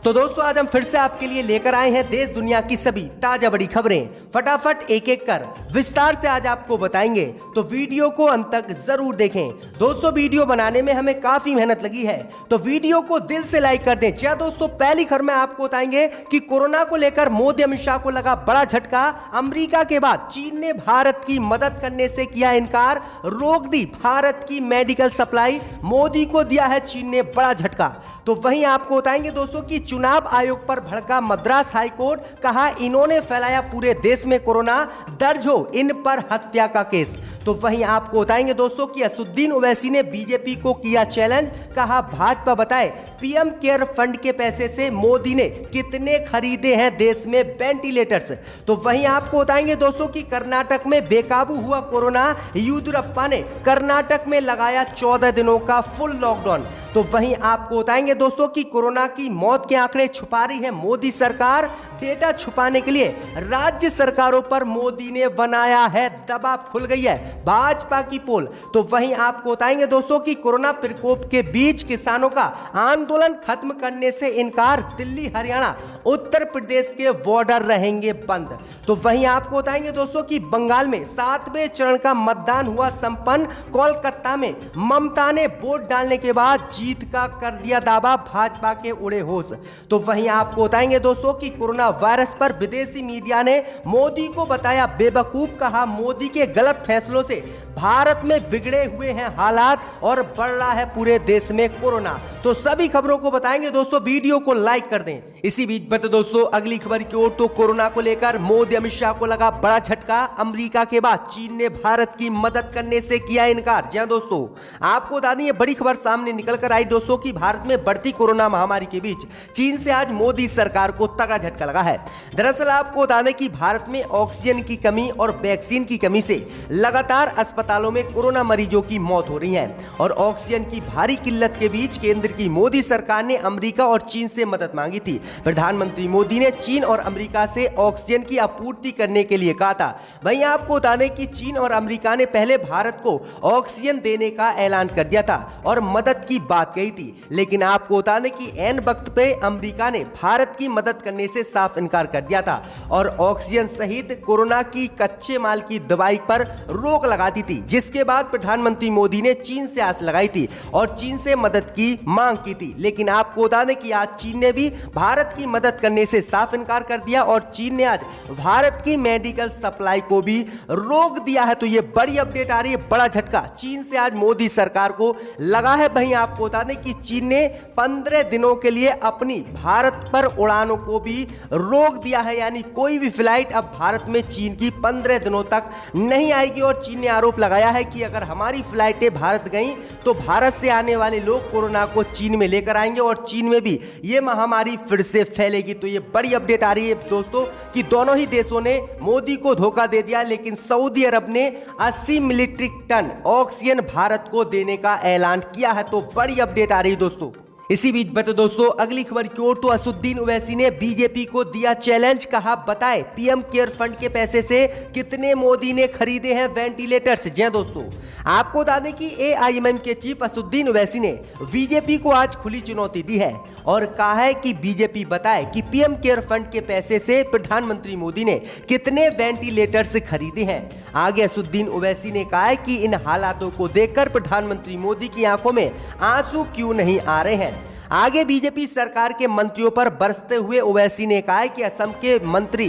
तो दोस्तों आज हम फिर से आपके लिए लेकर आए हैं देश दुनिया की सभी ताजा बड़ी खबरें। फटाफट एक एक कर विस्तार से आज आपको बताएंगे, तो वीडियो को अंत तक जरूर देखें। दोस्तों वीडियो बनाने में हमें काफी मेहनत लगी है, तो वीडियो को दिल से लाइक कर दें। जी दोस्तों, पहली खबर में आपको बताएंगे कि कोरोना को लेकर मोदी अमित शाह को लगा बड़ा झटका। अमेरिका के बाद चीन ने भारत की मदद करने से किया इनकार, रोक दी भारत की मेडिकल सप्लाई। मोदी को दिया है चीन ने बड़ा झटका। तो वहीं आपको बताएंगे दोस्तों कि चुनाव आयोग पर भड़का मद्रास हाईकोर्ट, कहा इन्होंने फैलाया पूरे देश में कोरोना, दर्ज हो इन पर हत्या का केस। तो वहीं आपको बताएंगे दोस्तों कि असदुद्दीन ओवैसी ने बीजेपी को किया चैलेंज, कहा भाजपा बताए पीएम केयर फंड के पैसे से मोदी ने कितने खरीदे हैं देश में वेंटिलेटर्स। तो वहीं आपको बताएंगे दोस्तों कि कर्नाटक में बेकाबू हुआ कोरोना, येदियुरप्पा ने कर्नाटक में लगाया 14 दिनों का फुल लॉकडाउन। तो वहीं आपको बताएंगे दोस्तों कि कोरोना की मौत के आंकड़े छुपा रही है मोदी सरकार। डेटा छुपाने के लिए राज्य सरकारों पर मोदी ने बनाया है दबाव, खुल गई है भाजपा की पोल। तो वहीं आपको बताएंगे दोस्तों कि कोरोना प्रकोप के बीच किसानों का आंदोलन खत्म करने से इनकार, दिल्ली हरियाणा उत्तर प्रदेश के बॉर्डर रहेंगे बंद। तो वहीं आपको बताएंगे दोस्तों कि बंगाल में 7वें चरण का मतदान हुआ संपन्न। कोलकाता में ममता ने वोट डालने के बाद जीत का कर दिया दावा, भाजपा के उड़े होश। तो वहीं आपको बताएंगे दोस्तों कि कोरोना वायरस पर विदेशी मीडिया ने मोदी को बताया बेवकूफ, कहा मोदी के गलत फैसलों से भारत में बिगड़े हुए हैं हालात और बढ़ रहा है पूरे देश में कोरोना। तो सभी खबरों को बताएंगे दोस्तों, वीडियो को लाइक कर दें। इसी बीच बता दोस्तों अगली खबर की ओर, तो कोरोना को लेकर मोदी अमित शाह को लगा बड़ा झटका। अमेरिका के बाद चीन ने भारत की मदद करने से किया इनकार। जी हां दोस्तों, आपको बता दें ये बड़ी खबर सामने निकल कर आई दोस्तों कि भारत में बढ़ती कोरोना महामारी के बीच चीन से आज मोदी सरकार को तगड़ा झटका लगा है। दरअसल आपको बता दें कि भारत में ऑक्सीजन की कमी और वैक्सीन की कमी से लगातार अस्पतालों में कोरोना मरीजों की मौत हो रही है, और ऑक्सीजन की भारी किल्लत के बीच केंद्र की मोदी सरकार ने अमेरिका और चीन से मदद मांगी थी। प्रधानमंत्री मोदी ने चीन और अमेरिका से ऑक्सीजन की आपूर्ति करने के लिए कहा था। वहीं आपको बता दें कि चीन और अमेरिका ने पहले भारत को ऑक्सीजन देने का ऐलान कर दिया था और मदद की बात कही थी, लेकिन आपको बता दें कि ऐन वक्त पे अमेरिका ने भारत की मदद करने से साफ इनकार कर दिया था और ऑक्सीजन सहित कोरोना की कच्चे माल की दवाई पर रोक लगा दी थी, जिसके बाद प्रधानमंत्री मोदी ने चीन से आस लगाई थी और चीन से मदद की मांग की थी। लेकिन आपको बता दें कि आज चीन ने भी भारत की मदद करने से साफ इनकार कर दिया और चीन ने आज भारत की मेडिकल सप्लाई को भी रोक दिया है। तो ये बड़ी अपडेट आ रही है, बड़ा झटका चीन से आज मोदी सरकार को लगा है। वहीं आपको बता दें कि चीन ने 15 दिनों के लिए अपनी भारत पर उड़ानों को भी रोक दिया है, यानी कोई भी फ्लाइट अब भारत में चीन की 15 दिनों तक नहीं आएगी। और चीन ने आरोप लगाया है कि अगर हमारी फ्लाइटें भारत गईं तो भारत से आने वाले लोग कोरोना को चीन में लेकर आएंगे और चीन में भी ये महामारी फिर से फैलेगी। तो ये बड़ी अपडेट आ रही है दोस्तों कि दोनों ही देशों ने मोदी को धोखा दे दिया, लेकिन सऊदी अरब ने 80 मीट्रिक टन ऑक्सीजन भारत को देने का ऐलान किया है। तो बड़ी अपडेट आ रही है दोस्तों। इसी बीच बता दोस्तों अगली खबर की ओर, तो असदुद्दीन ओवैसी ने बीजेपी को दिया चैलेंज, कहा बताए पीएम केयर फंड के पैसे से कितने मोदी ने खरीदे हैं वेंटिलेटर्स। जी दोस्तों, आपको बता दें कि एआईएमएम के चीफ असदुद्दीन ओवैसी ने बीजेपी को आज खुली चुनौती दी है और कहा है कि बीजेपी बताए कि पीएम केयर फंड के पैसे से प्रधानमंत्री मोदी ने कितने वेंटिलेटर्स खरीदे हैं। आगे असदुद्दीन ओवैसी ने कहा है कि इन हालातों को देखकर प्रधानमंत्री मोदी की आंखों में आंसू क्यों नहीं आ रहे हैं। आगे बीजेपी सरकार के मंत्रियों पर बरसते हुए ओवैसी ने कहा कि असम के मंत्री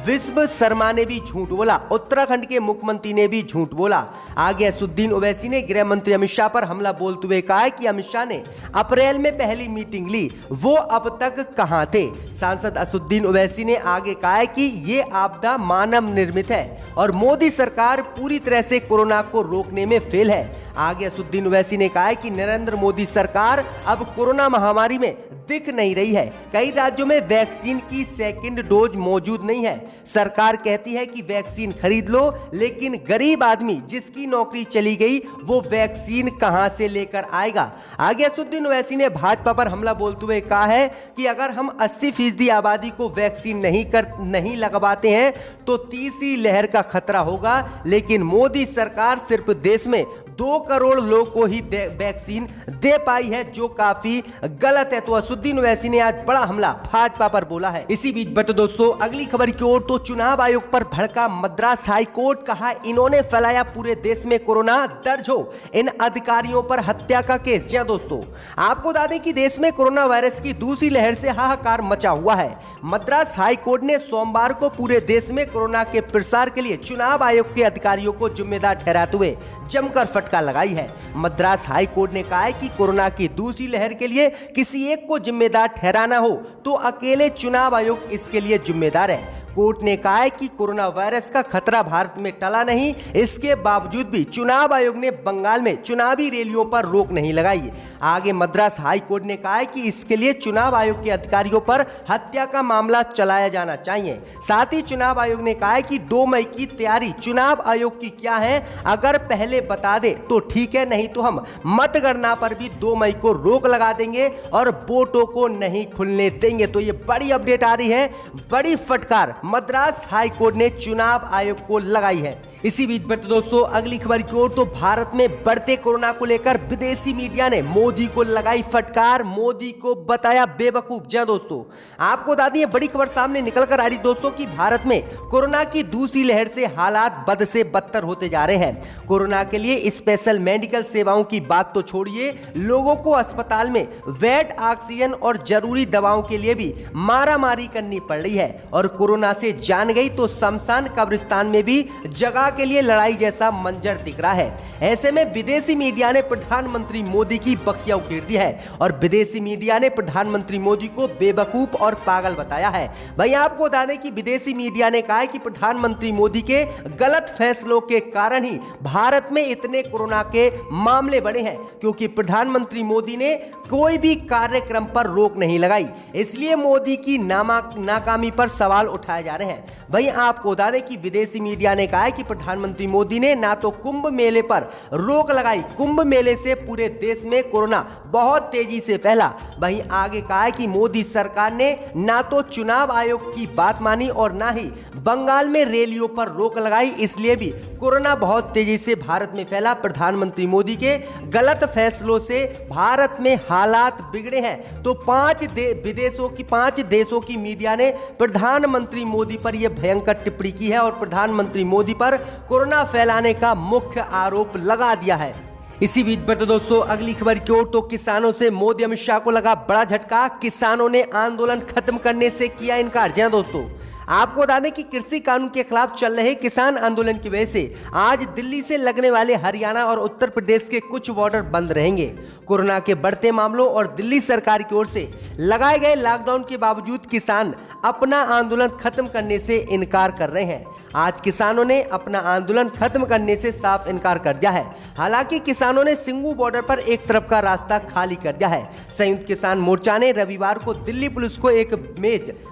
विश्व शर्मा ने भी झूठ बोला, उत्तराखंड के मुख्यमंत्री ने भी झूठ बोला। आगे असदुद्दीन ओवैसी ने गृह मंत्री अमित शाह पर हमला बोलते हुए कहा कि अमित शाह ने अप्रैल में पहली मीटिंग ली, वो अब तक कहां थे। सांसद असदुद्दीन ओवैसी ने आगे कहा कि ये आपदा मानव निर्मित है और मोदी सरकार पूरी तरह से कोरोना को रोकने में फेल है। आगे असदुद्दीन ओवैसी ने कहा कि नरेंद्र मोदी सरकार अब कोरोना महामारी में दिख नहीं रही है। कई राज्यों में वैक्सीन की सेकंड डोज मौजूद नहीं है। सरकार कहती है कि वैक्सीन खरीद लो, लेकिन गरीब आदमी जिसकी नौकरी चली गई वो वैक्सीन कहां से लेकर आएगा। आगे असदुद्दीन ओवैसी ने भाजपा पर हमला बोलते हुए कहा है कि अगर हम 80% आबादी को वैक्सीन नहीं लगवाते हैं तो तीसरी लहर का खतरा होगा, लेकिन मोदी सरकार सिर्फ देश में 2 करोड़ लोग को ही वैक्सीन दे पाई है, जो काफी गलत है। तो असदुद्दीन ओवैसी ने आज बड़ा हमला भाजपा पर बोला है। इसी बीच बट दोस्तों अगली खबर की ओर, तो चुनाव आयोग पर भड़का मद्रास हाईकोर्ट, कहा इन्होंने फैलाया पूरे देश में कोरोना, दर्ज हो इन अधिकारियों पर हत्या का केस। जी दोस्तों, आपको बता दें कि देश में कोरोना वायरस की दूसरी लहर से हाहाकार मचा हुआ है। मद्रास हाईकोर्ट ने सोमवार को पूरे देश में कोरोना के प्रसार के लिए चुनाव आयोग के अधिकारियों को जिम्मेदार ठहराते हुए जमकर फटकार लगाई है। मद्रास हाईकोर्ट ने कहा है कि कोरोना की दूसरी लहर के लिए किसी एक को जिम्मेदार ठहराना हो तो अकेले चुनाव आयोग इसके लिए जिम्मेदार है। कोर्ट ने कहा है कि कोरोना वायरस का खतरा भारत में टला नहीं, इसके बावजूद भी चुनाव आयोग ने बंगाल में चुनावी रैलियों पर रोक नहीं लगाई। आगे मद्रास हाई कोर्ट ने कहा है कि इसके लिए चुनाव आयोग के अधिकारियों पर हत्या का मामला चलाया जाना चाहिए। साथ ही चुनाव आयोग ने कहा है कि 2 मई की तैयारी चुनाव आयोग की क्या है, अगर पहले बता दे तो ठीक है, नहीं तो हम मतगणना पर भी 2 मई को रोक लगा देंगे और वोटों को नहीं खुलने देंगे। तो ये बड़ी अपडेट आ रही है, बड़ी फटकार मद्रास हाई कोर्ट ने चुनाव आयोग को लगाई है। इसी बीच दोस्तों अगली खबर की ओर, तो भारत में बढ़ते कोरोना को लेकर विदेशी मीडिया ने मोदी को लगाई फटकार, मोदी को बताया बेवकूफ। जी दोस्तों, आपको बता दें बड़ी खबर सामने निकल कर आ रही दोस्तों कि भारत में कोरोना की दूसरी लहर से हालात बद से बदतर होते जा रहे हैं। कोरोना के लिए स्पेशल मेडिकल सेवाओं की बात तो छोड़िए, लोगों को अस्पताल में बेड, ऑक्सीजन और जरूरी दवाओं के लिए भी मारामारी करनी पड़ रही है। और कोरोना से जान गई तो शमशान कब्रिस्तान में भी जगह के लिए लड़ाई जैसा मंजर दिख रहा है। ऐसे में विदेशी मीडिया ने प्रधानमंत्री मोदी की बखिया उकेड़ दी है और विदेशी मीडिया ने प्रधानमंत्री मोदी को बेवकूफ और पागल बताया है। भाई आपको बता दें कि विदेशी मीडिया ने कहा है कि प्रधानमंत्री मोदी के गलत फैसलों के कारण ही भारत में इतने कोरोना के मामले बढ़े हैं, क्योंकि प्रधानमंत्री मोदी ने कोई भी कार्यक्रम पर रोक नहीं लगाई, इसलिए मोदी की नाकामी पर सवाल उठाए जा रहे हैं। भाई आपको बता दें कि विदेशी मीडिया ने कहा है कि प्रधानमंत्री मोदी ने ना तो कुंभ मेले पर रोक लगाई, कुंभ मेले से पूरे देश में कोरोना बहुत तेजी से फैला। वहीं आगे कहा है कि मोदी सरकार ने ना तो चुनाव आयोग की बात मानी और ना ही बंगाल में रैलियों पर रोक लगाई, इसलिए भी कोरोना बहुत तेजी से भारत में फैला। प्रधानमंत्री मोदी के गलत फैसलों से भारत में हालात बिगड़े हैं। तो 5 देशों की मीडिया ने प्रधानमंत्री मोदी पर यह भयंकर टिप्पणी की है और प्रधानमंत्री मोदी पर कोरोना फैलाने का मुख्य आरोप लगा दिया है। इसी बीच पर दोस्तों अगली खबर की ओर, तो किसानों से मोदी अमित शाह को लगा बड़ा झटका, किसानों ने आंदोलन खत्म करने से किया इनकार। जी दोस्तों, आपको बता दें कि कृषि कानून के खिलाफ चल रहे किसान आंदोलन की वजह से आज दिल्ली से लगने वाले हरियाणा और उत्तर प्रदेश के कुछ बॉर्डर बंद रहेंगे। कोरोना के बढ़ते मामलों और दिल्ली सरकार की ओर से लगाए गए लॉकडाउन के बावजूद किसान अपना आंदोलन खत्म करने से इनकार कर रहे हैं। आज किसानों ने अपना आंदोलन खत्म करने से साफ इनकार कर दिया है। हालांकि किसानों ने सिंगू बॉर्डर पर एक तरफ का रास्ता खाली कर दिया है। संयुक्त किसान मोर्चा ने रविवार को दिल्ली पुलिस को एक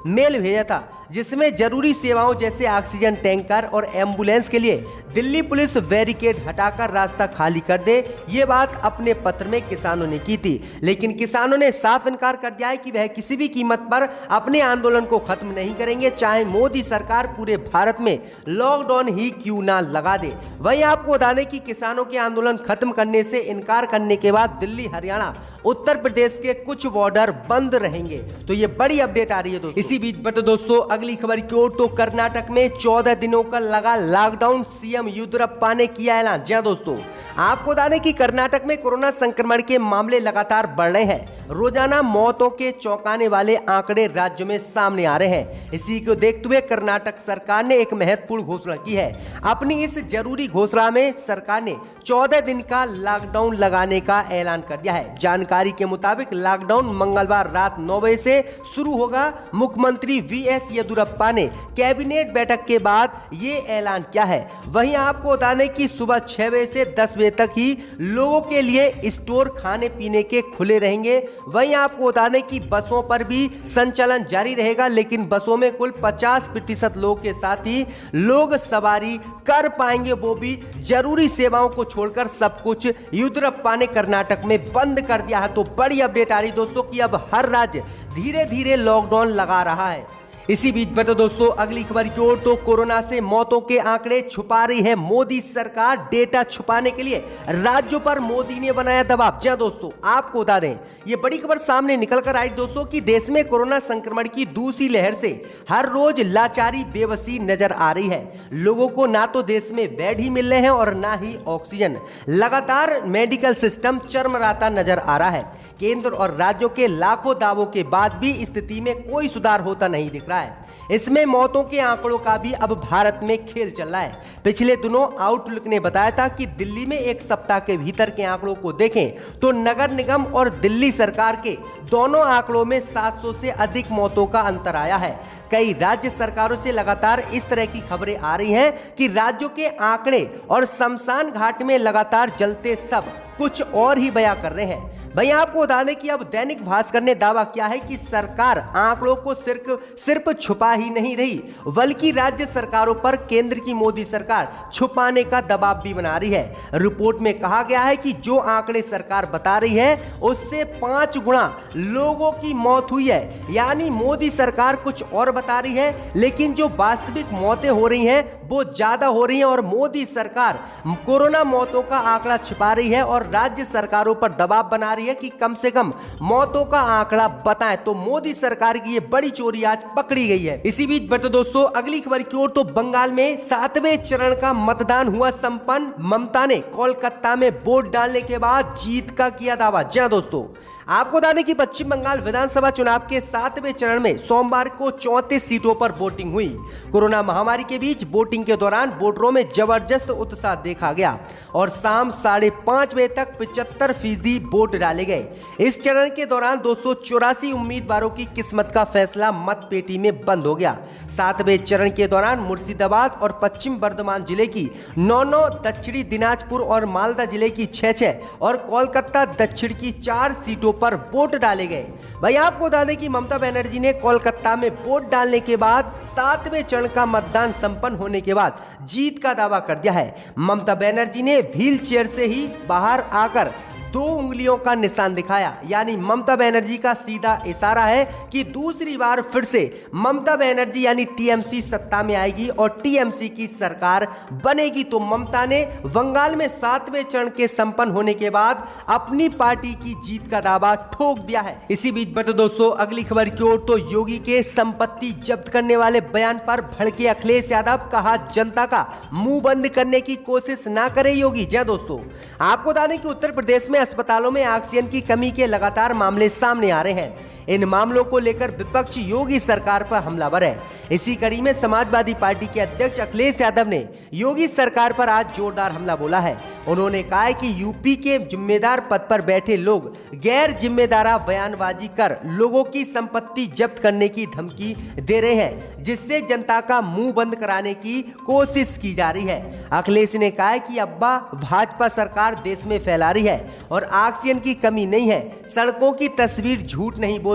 मेल भेजा था, जिसमें जरूरी सेवाओं जैसे ऑक्सीजन टैंकर और एम्बुलेंस के लिए दिल्ली पुलिस बैरिकेड हटाकर रास्ता खाली कर दे, ये बात अपने पत्र में किसानों ने की थी। लेकिन किसानों ने साफ इनकार कर दिया है कि वह किसी भी कीमत पर अपने आंदोलन को खत्म नहीं करेंगे, चाहे मोदी सरकार पूरे भारत में लॉकडाउन ही क्यों ना लगा दे। वहीं आपको बता दें कि किसानों के आंदोलन खत्म करने से इनकार करने के बाद दिल्ली, हरियाणा, उत्तर प्रदेश के कुछ बॉर्डर बंद रहेंगे। तो ये बड़ी अपडेट आ रही है दोस्तों। इसी बीच बट दोस्तों अगली खबर की ओर, तो कर्नाटक में 14 दिनों का लगा लॉकडाउन, सीएम येदियुरप्पा ने किया ऐलान। जी दोस्तों, आपको बता दें कि कर्नाटक में कोरोना संक्रमण के मामले लगातार बढ़ रहे हैं। रोजाना मौतों के चौंकाने वाले आंकड़े राज्य में सामने आ रहे हैं। इसी को देखते हुए कर्नाटक सरकार ने एक महत्वपूर्ण घोषणा की है। अपनी इस जरूरी घोषणा में सरकार ने 14 दिन का लॉकडाउन लगाने का ऐलान कर दिया है। जानकारी के मुताबिक लॉकडाउन मंगलवार रात 9 बजे से शुरू होगा। मुख्यमंत्री वीएस येदियुरप्पा ने कैबिनेट बैठक के बाद ये ऐलान किया है। वहीं आपको बता दें कि सुबह 6 बजे से 10 बजे तक ही लोगों के लिए स्टोर खाने पीने के खुले रहेंगे। वहीं आपको बता दें कि बसों पर भी संचालन जारी रहेगा, लेकिन बसों में कुल 50% लोगों के साथ ही लोग सवारी कर पाएंगे, वो भी जरूरी सेवाओं को छोड़कर। सब कुछ येदियुरप्पा ने कर्नाटक में बंद कर दिया है। तो बड़ी अपडेट आ रही दोस्तों कि अब हर राज्य धीरे धीरे लॉकडाउन लगा रहा है। इसी बीच बता दोस्तों अगली खबर की ओर, तो कोरोना से मौतों के आंकड़े छुपा रही है मोदी सरकार। डेटा छुपाने के लिए राज्यों पर मोदी ने बनाया दबाव। जी दोस्तों, आपको बता दें ये बड़ी खबर सामने निकल कर आई दोस्तों कि देश में कोरोना संक्रमण की दूसरी लहर से हर रोज लाचारी बेबसी नजर आ रही है। लोगों को ना तो देश में बेड ही मिल रहे हैं और ना ही ऑक्सीजन। लगातार मेडिकल सिस्टम चरमराता नजर आ रहा है। केंद्र और राज्यों के लाखों दावों के बाद भी स्थिति में कोई सुधार होता नहीं दिख रहा है। इसमें मौतों के आंकड़ों का भी अब भारत में खेल चल रहा है। पिछले दिनों आउटलुक ने बताया था कि दिल्ली में एक सप्ताह के भीतर के आंकड़ों को देखें तो नगर निगम और दिल्ली सरकार के दोनों आंकड़ों में 700 से अधिक मौतों का अंतर आया है। कई राज्य सरकारों से लगातार इस तरह की खबरें आ रही हैं कि राज्यों के आंकड़े और शमशान घाट में लगातार जलते सब कुछ और ही बयां कर रहे हैं। भाई आपको बता दें कि अब दैनिक भास्कर ने दावा किया है कि सरकार आंकड़ों को सिर्फ छुपा ही नहीं रही, बल्कि राज्य सरकारों पर केंद्र की मोदी सरकार छुपाने का दबाव भी बना रही है। रिपोर्ट में कहा गया है कि जो आंकड़े सरकार बता रही है उससे 5 गुना लोगों की मौत हुई है। यानी मोदी सरकार कुछ और बता रही है, लेकिन जो वास्तविक मौतें हो रही हैं वो ज्यादा हो रही हैं और मोदी सरकार कोरोना मौतों का आंकड़ा छिपा रही है और राज्य सरकारों पर दबाव बना रही है कि कम से कम मौतों का आंकड़ा बताएं। तो मोदी सरकार की ये बड़ी चोरी आज पकड़ी गई है। इसी बीच बता दोस्तों अगली खबर की ओर, तो बंगाल में 7वें चरण का मतदान हुआ संपन्न। ममता ने कोलकाता में वोट डालने के बाद जीत का किया दावा। जी हां दोस्तों, आपको बता दें कि पश्चिम बंगाल विधानसभा चुनाव के 7वें चरण में सोमवार को 34 सीटों पर वोटिंग हुई। कोरोना महामारी के बीच वोटिंग के दौरान वोटरों में जबरदस्त उत्साह देखा गया और शाम 5:30 बजे तक 75% वोट डाले गए। इस चरण के दौरान 284 उम्मीदवारों की किस्मत का फैसला मतपेटी में बंद हो गया। 7वें चरण के दौरान मुर्शिदाबाद और पश्चिम बर्धमान जिले की 9, दक्षिणी दिनाजपुर और मालदा जिले की 6 और कोलकाता दक्षिण की 4 सीटों पर वोट डाले गए। भाई आपको बता दें कि ममता बनर्जी ने कोलकाता में वोट डालने के बाद 7वें चरण का मतदान संपन्न होने के बाद जीत का दावा कर दिया है। ममता बनर्जी ने व्हील चेयर से ही बाहर आकर 2 उंगलियों का निशान दिखाया। यानी ममता बनर्जी का सीधा इशारा है कि दूसरी बार फिर से ममता बनर्जी यानी टीएमसी सत्ता में आएगी और टीएमसी की सरकार बनेगी। तो ममता ने बंगाल में 7वें चरण के संपन्न होने के बाद अपनी पार्टी की जीत का दावा ठोक दिया है। इसी बीच बता दोस्तों अगली खबर की ओर, तो योगी के संपत्ति जब्त करने वाले बयान पर भड़के अखिलेश यादव। कहा जनता का मुंह बंद करने की कोशिश ना करे योगी। जय दोस्तों, आपको बता दें कि उत्तर प्रदेश में अस्पतालों में ऑक्सीजन की कमी के लगातार मामले सामने आ रहे हैं। इन मामलों को लेकर विपक्ष योगी सरकार पर हमलावर है। इसी कड़ी में समाजवादी पार्टी के अध्यक्ष अखिलेश यादव ने योगी सरकार पर आज जोरदार हमला बोला है। उन्होंने कहा है कि यूपी के जिम्मेदार पद पर बैठे लोग गैर जिम्मेदारा बयानबाजी कर लोगों की संपत्ति जब्त करने की धमकी दे रहे हैं, जिससे जनता का मुंह बंद कराने की कोशिश की जा रही है। अखिलेश ने कहा है कि अब्बा भाजपा सरकार देश में फैला रही है और ऑक्सीजन की कमी नहीं है। सड़कों की तस्वीर झूठ नहीं बोलती।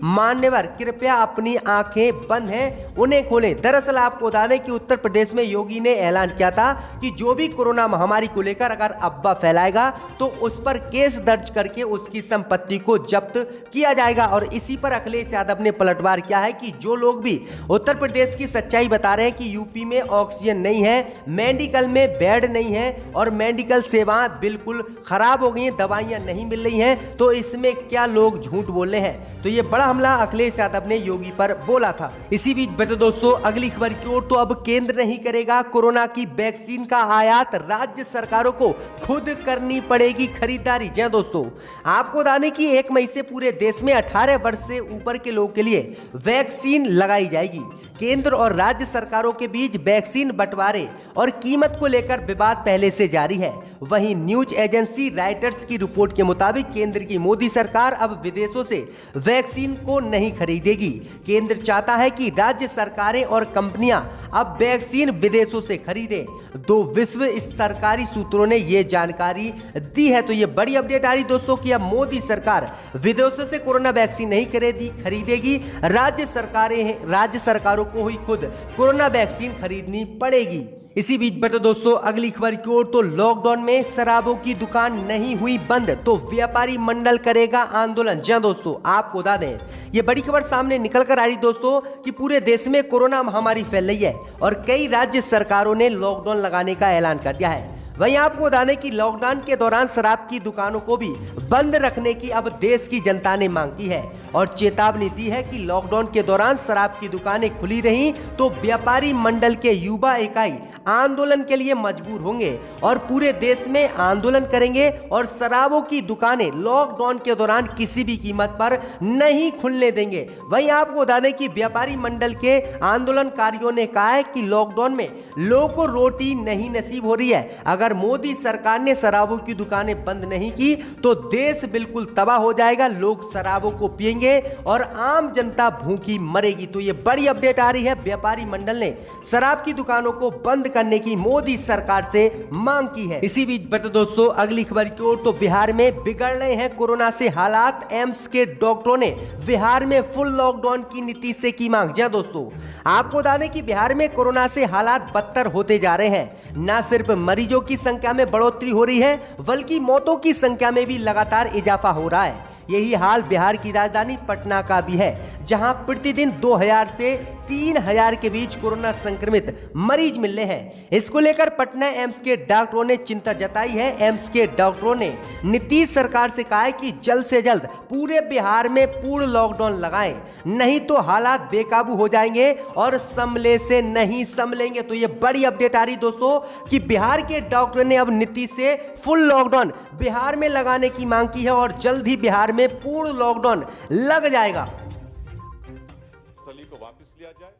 मान्यवर कृपया अपनी आंखें बंद हैं उन्हें खोलें। दरअसल आपको बता दें कि उत्तर प्रदेश में योगी ने ऐलान किया था कि जो भी कोरोना महामारी को लेकर अगर अफवाह फैलाएगा तो उस पर केस दर्ज करके उसकी संपत्ति को जब्त किया जाएगा। और इसी पर अखिलेश यादव ने पलटवार किया है कि जो लोग भी उत्तर प्रदेश की सच्चाई बता रहे हैं कि यूपी में ऑक्सीजन नहीं है, मेडिकल में बेड नहीं है और मेडिकल सेवाएं बिल्कुल खराब हो गई हैं, दवाइयां नहीं मिल रही हैं, तो इसमें क्या लोग झूठ बोल रहे हैं। तो ये बड़ा हमला अखिलेश यादव ने योगी पर बोला था। इसी बीच बता दोस्तों अगली खबर की ओर, तो अब केंद्र नहीं करेगा कोरोना की वैक्सीन का आयात, राज्य सरकारों को खुद करनी पड़ेगी खरीदारी। जय दोस्तों, आपको बताने की 1 मई से पूरे देश में 18 वर्ष से ऊपर के लोगों के लिए वैक्सीन लगाई जाएगी। केंद्र और राज्य सरकारों के बीच वैक्सीन बंटवारे और कीमत को लेकर विवाद पहले से जारी है। वहीं न्यूज एजेंसी राइटर्स की रिपोर्ट के मुताबिक केंद्र की मोदी सरकार अब विदेशों से वैक्सीन को नहीं खरीदेगी। केंद्र चाहता है कि राज्य सरकारें और कंपनियां अब वैक्सीन विदेशों से खरीदें। 2 विश्व सरकारी सूत्रों ने यह जानकारी दी है। तो ये बड़ी अपडेट आ रही दोस्तों कि अब मोदी सरकार विदेशों से कोरोना वैक्सीन नहीं खरीदेगी, राज्य सरकारों को ही खुद कोरोना वैक्सीन खरीदनी पड़ेगी। इसी बीच बता दोस्तों अगली खबर की ओर, तो लॉकडाउन में शराबों की दुकान नहीं हुई बंद तो व्यापारी मंडल करेगा आंदोलन। जी हां दोस्तों, आपको बता दें ये बड़ी खबर सामने निकल कर आ रही दोस्तों कि पूरे देश में कोरोना महामारी फैल रही है और कई राज्य सरकारों ने लॉकडाउन लगाने का ऐलान कर दिया है। वहीं आपको बता दें कि लॉकडाउन के दौरान शराब की दुकानों को भी बंद रखने की अब देश की जनता ने मांग की है और चेतावनी दी है कि लॉकडाउन के दौरान शराब की दुकानें खुली रहीं तो व्यापारी मंडल के युवा इकाई आंदोलन के लिए मजबूर होंगे और पूरे देश में आंदोलन करेंगे और शराबों की दुकानें लॉकडाउन के दौरान किसी भी कीमत पर नहीं खुलने देंगे। वहीं आपको बता दें कि व्यापारी मंडल के आंदोलनकारियों ने कहा है कि लॉकडाउन में लोगों को रोटी नहीं नसीब हो रही है। अगर मोदी सरकार ने शराबों की दुकानें बंद नहीं की तो देश बिल्कुल तबाह हो जाएगा, लोग शराबों को पिएंगे और आम जनता भूखी मरेगी। तो ये बड़ी अपडेट आ रही है, व्यापारी मंडल ने शराब की दुकानों को बंद करने की मोदी सरकार से मांग की है। इसी बीच बता दोस्तों अगली खबर की ओर, तो बिहार में बिगड़ रहे हैं कोरोना से हालात। एम्स के डॉक्टरों ने बिहार में फुल लॉकडाउन की नीतीश से की मांग। जी दोस्तों, आपको बता दें कि बिहार में कोरोना से हालात बदतर होते जा रहे हैं। न सिर्फ मरीजों की संख्या में बढ़ोतरी हो रही है बल्कि मौतों की संख्या में भी लगातार इजाफा हो रहा है। यही हाल बिहार की राजधानी पटना का भी है, जहां प्रतिदिन 2000 से 3000 के बीच कोरोना संक्रमित मरीज मिल रहे हैं। इसको लेकर पटना एम्स के डॉक्टरों ने चिंता जताई है। एम्स के डॉक्टरों ने नीतीश सरकार से कहा है कि जल्द से जल्द पूरे बिहार में पूर्ण लॉकडाउन लगाएं, नहीं तो हालात बेकाबू हो जाएंगे और संभले से नहीं संभलेंगे। तो ये बड़ी अपडेट आ रही दोस्तों कि बिहार के डॉक्टरों ने अब नीतीश से फुल लॉकडाउन बिहार में लगाने की मांग की है और जल्द ही बिहार में पूर्ण लॉकडाउन लग जाएगा। स्थली को वापस लिया जाए।